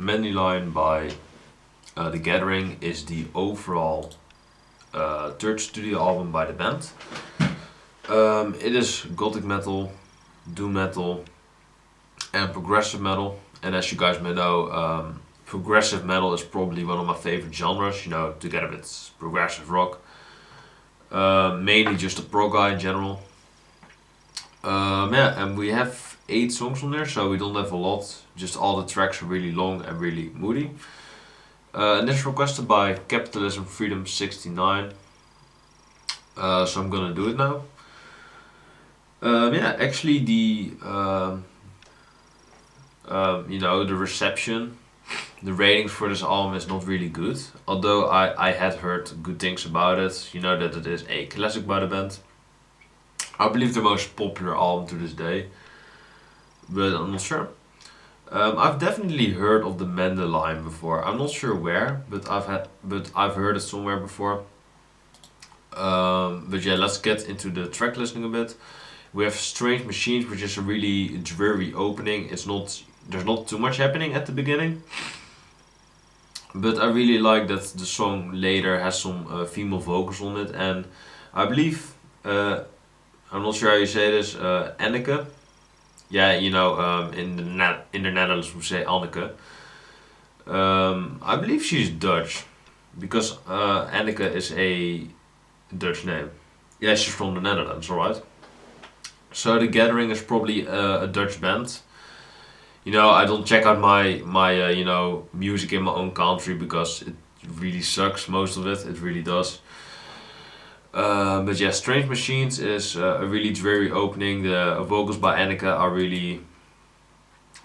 Mandylion by The Gathering is the overall third studio album by the band. It is gothic metal, doom metal, and progressive metal. And as you guys may know, progressive metal is probably one of my favorite genres, you know, together with progressive rock. Mainly just a prog guy in general. Yeah, and we have 8 songs on there, so we don't have a lot. Just all the tracks are really long and really moody. And this is requested by Capitalism Freedom 69. So I'm gonna do it now. Yeah, actually the reception, the ratings for this album is not really good. Although I had heard good things about it. You know that it is a classic by the band. I believe the most popular album to this day, but I'm not sure. I've definitely heard of the Mandylion before. I'm not sure where, but I've heard it somewhere before. But yeah, let's get into the track listing a bit. We have Strange Machines, which is a really dreary opening. There's not too much happening at the beginning, but I really like that the song later has some female vocals on it, and I believe I'm not sure how you say this, Anneke. Yeah, you know, in the Netherlands we say Anneke. I believe she's Dutch, because Anneke is a Dutch name. Yeah, she's from the Netherlands, alright. So The Gathering is probably a Dutch band. You know, I don't check out my music in my own country because it really sucks, most of it. It really does. But yeah, Strange Machines is a really dreary opening. The vocals by Anneke are really.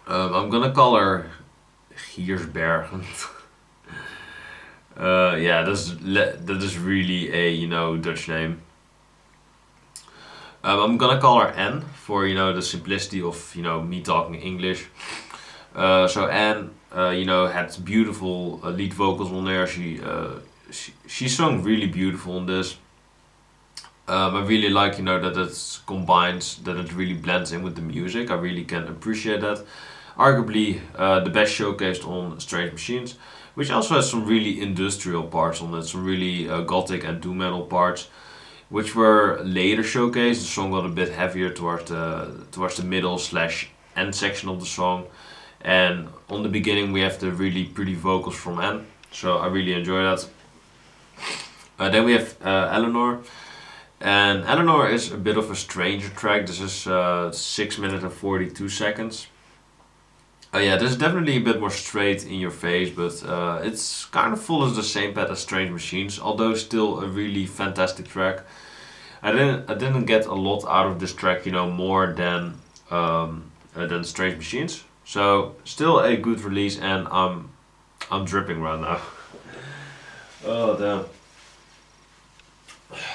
I'm gonna call her Giersberg. Yeah, that is really a Dutch name. I'm gonna call her Anne for the simplicity of me talking English. So Anne, had beautiful lead vocals on there. She sung really beautiful on this. I really like that it's combined, that it really blends in with the music. I really can appreciate that. Arguably the best showcased on Strange Machines, which also has some really industrial parts on it, some really gothic and doom metal parts, which were later showcased. The song got a bit heavier towards the middle slash end section of the song, and on the beginning we have the really pretty vocals from Anne, so I really enjoy that. Then we have Eléanor. And Eléanor is a bit of a stranger track. This is 6 minutes and 42 seconds. Yeah, this is definitely a bit more straight in your face, but it's kind of follows the same path as Strange Machines, although still a really fantastic track. I didn't get a lot out of this track, more than Strange Machines. So still a good release, and I'm dripping right now. Oh damn.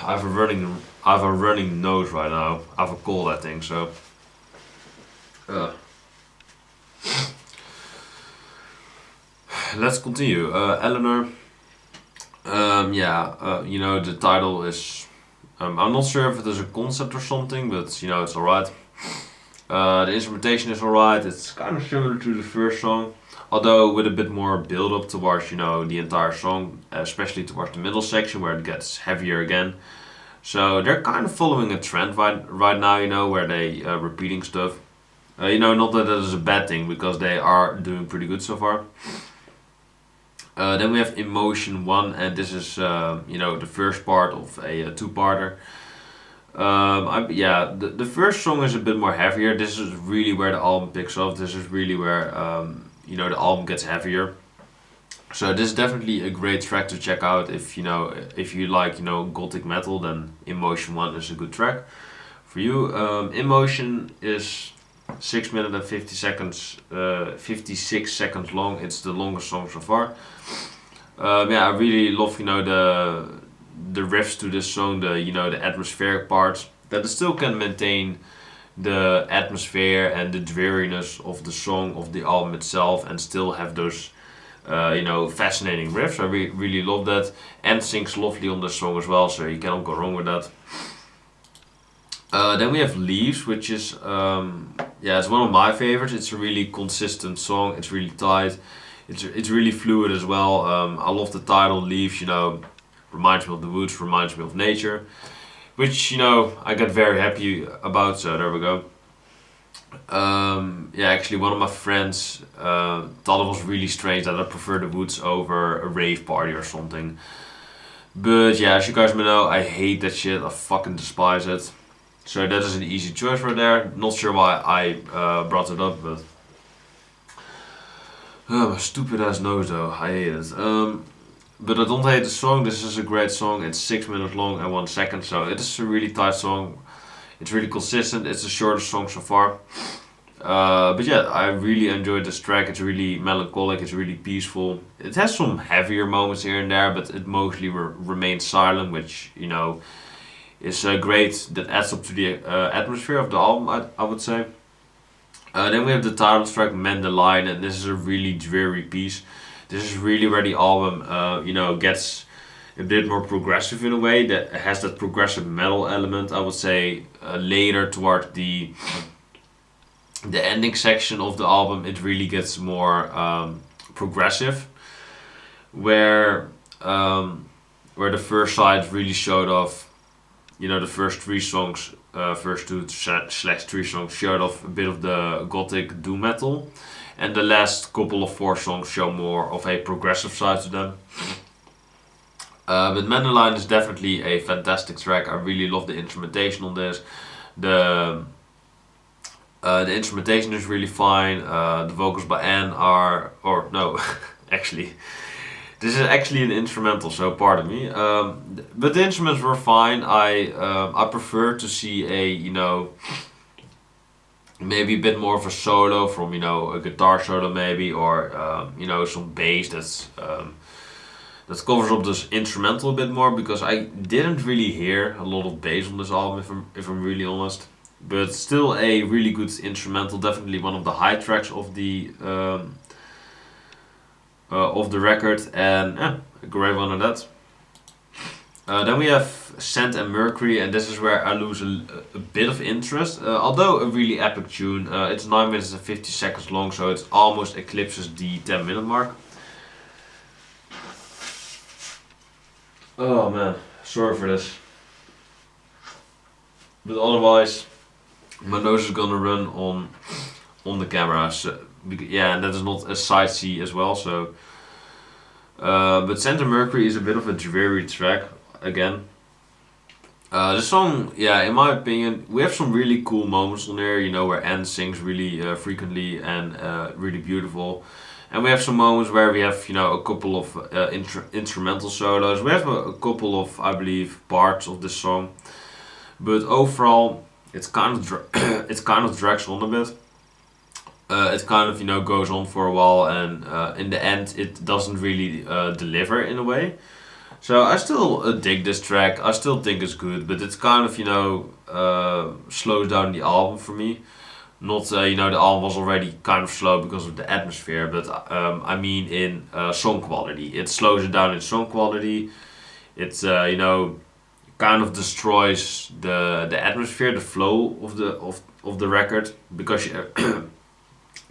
I have a running nose right now. I have a cold, I think so. Let's continue. Eléanor. The title is. I'm not sure if it is a concept or something, but it's alright. The instrumentation is alright. It's kind of similar to the first song, although with a bit more build up towards the entire song, especially towards the middle section where it gets heavier again. So they're kind of following a trend right now, where they repeating stuff. Not that is a bad thing, because they are doing pretty good so far. Then we have Emotion 1, and this is the first part of a two-parter. The first song is a bit more heavier. This is really where the album picks up. This is really where the album gets heavier. So this is definitely a great track to check out if you like gothic metal. Then Emotion 1 is a good track for you. Emotion is 6 minutes and 56 seconds long. It's the longest song so far. I really love the riffs to this song, the atmospheric parts, that it still can maintain the atmosphere and the dreariness of the song, of the album itself, and still have those fascinating riffs. I really love that, and sings lovely on this song as well, so you cannot go wrong with that. Then we have Leaves, which is it's one of my favorites. It's a really consistent song. It's really tight. It's really fluid as well. I love the title, Leaves, you know, reminds me of the woods, reminds me of nature, which, you know, I get very happy about, so there we go. Yeah, actually, one of my friends thought it was really strange that I prefer the woods over a rave party or something. But yeah, as you guys may know, I hate that shit. I fucking despise it. So that is an easy choice right there. Not sure why I brought it up, but oh, my stupid ass nose though. I hate it. But I don't hate the song. This is a great song. It's 6 minutes long and 1 second, so it is a really tight song. It's really consistent. It's the shortest song so far. But yeah, I really enjoyed this track. It's really melancholic. It's really peaceful. It has some heavier moments here and there, but it mostly remains silent, which, you know, is great. That adds up to the atmosphere of the album, I would say. Then we have the title track Mandylion, and this is a really dreary piece. This is really where the album, you know, gets a bit more progressive in a way. That has that progressive metal element. I would say later toward the ending section of the album, it really gets more progressive, where the first side really showed off. You know, the first 3 songs, first 2/3 songs showed off a bit of the gothic doom metal, and the last couple of 4 songs show more of a progressive side to them. But Mandylion is definitely a fantastic track. I really love the instrumentation on this. The instrumentation is really fine. The vocals by Anne are, or no, actually, this is actually an instrumental, so pardon me. But the instruments were fine. I prefer to see a, you know, maybe a bit more of a solo from, you know, a guitar solo maybe, or you know, some bass that covers up this instrumental a bit more, because I didn't really hear a lot of bass on this album, if I'm really honest. But still a really good instrumental, definitely one of the high tracks of the record, and yeah, a great one of that. Then we have Sand and Mercury, and this is where I lose a bit of interest. Although a really epic tune, it's 9 minutes and 50 seconds long, so it almost eclipses the 10-minute mark. Oh man, sorry for this. But otherwise, my nose is gonna run on the camera. So, yeah, and that is not a side C as well. So, but Santa Mercury is a bit of a dreary track again. The song, yeah, in my opinion, we have some really cool moments on there. You know, where Anne sings really frequently and really beautiful. And we have some moments where we have, you know, a couple of instrumental solos. We have a couple of, I believe, parts of this song. But overall, it's kind of drags on a bit. It kind of, you know, goes on for a while, and in the end, it doesn't really deliver in a way. So I still dig this track. I still think it's good, but it's kind of, you know, slows down the album for me. Not, you know, the album was already kind of slow because of the atmosphere, but I mean in song quality. It slows it down in song quality. It's, you know, kind of destroys the atmosphere, the flow of the record, because you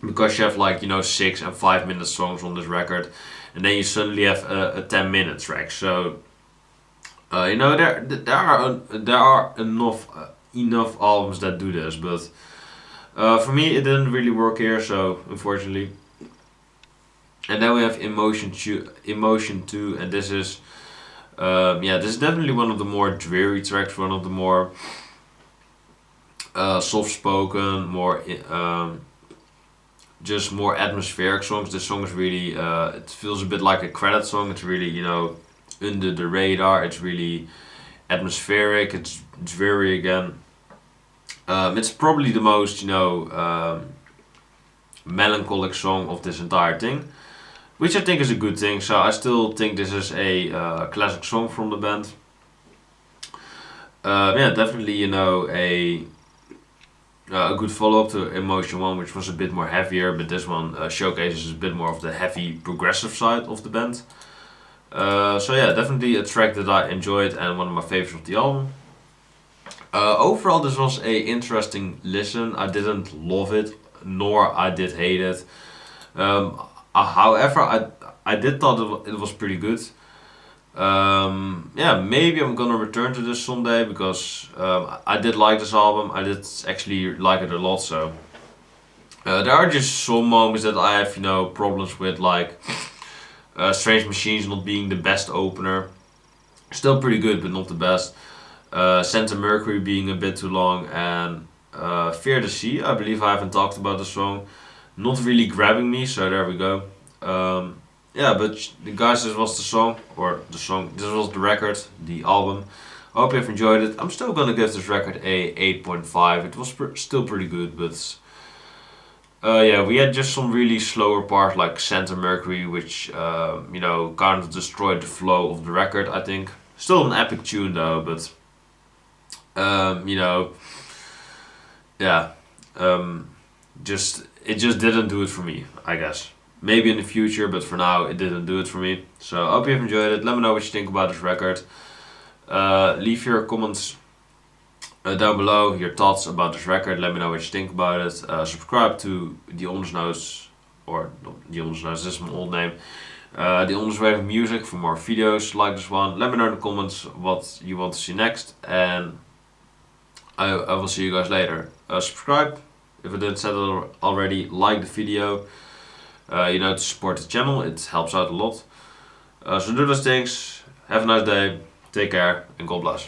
because you have, like, you know, 6 and 5 minute songs on this record, and then you suddenly have a 10-minute track. So you know, there are enough albums that do this, but for me it didn't really work here, so unfortunately. And then we have Emotion 2, and this is yeah, this is definitely one of the more dreary tracks, one of the more soft-spoken, more just more atmospheric songs. This song is really, it feels a bit like a credit song. It's really, you know, under the radar. It's really atmospheric. It's dreary again. It's probably the most, you know, melancholic song of this entire thing, which I think is a good thing. So I still think this is a classic song from the band. Yeah, definitely, you know, a good follow-up to Emotion 1, which was a bit more heavier, but this one showcases a bit more of the heavy progressive side of the band. So yeah, definitely a track that I enjoyed and one of my favorites of the album. Overall, this was a interesting listen. I didn't love it, nor I did hate it. However, I did thought it was pretty good. Yeah, maybe I'm gonna return to this someday because I did like this album. I did actually like it a lot. So there are just some moments that I have, problems with, like Strange Machines not being the best opener. Still pretty good, but not the best. Santa Mercury being a bit too long, and Fear the Sea. I believe I haven't talked about the song. Not really grabbing me, so there we go. Yeah, but guys, this was the song, or the song. This was the record, the album. I hope you've enjoyed it. I'm still gonna give this record a 8.5. It was still pretty good, but yeah, we had just some really slower parts like Santa Mercury, which kind of destroyed the flow of the record. I think still an epic tune though, but yeah, just it just didn't do it for me, I guess. Maybe in the future, but for now it didn't do it for me. So I hope you've enjoyed it. Let me know what you think about this record. Leave your comments down below, your thoughts about this record. Let me know what you think about it. Subscribe to The Ondersnoos, or The Ondersnoos, this is my old name. The Onder's Way of Music for more videos like this one. Let me know in the comments what you want to see next, and I will see you guys later. Subscribe if I didn't say it already. Like the video, to support the channel. It helps out a lot. So do those things. Have a nice day. Take care and God bless.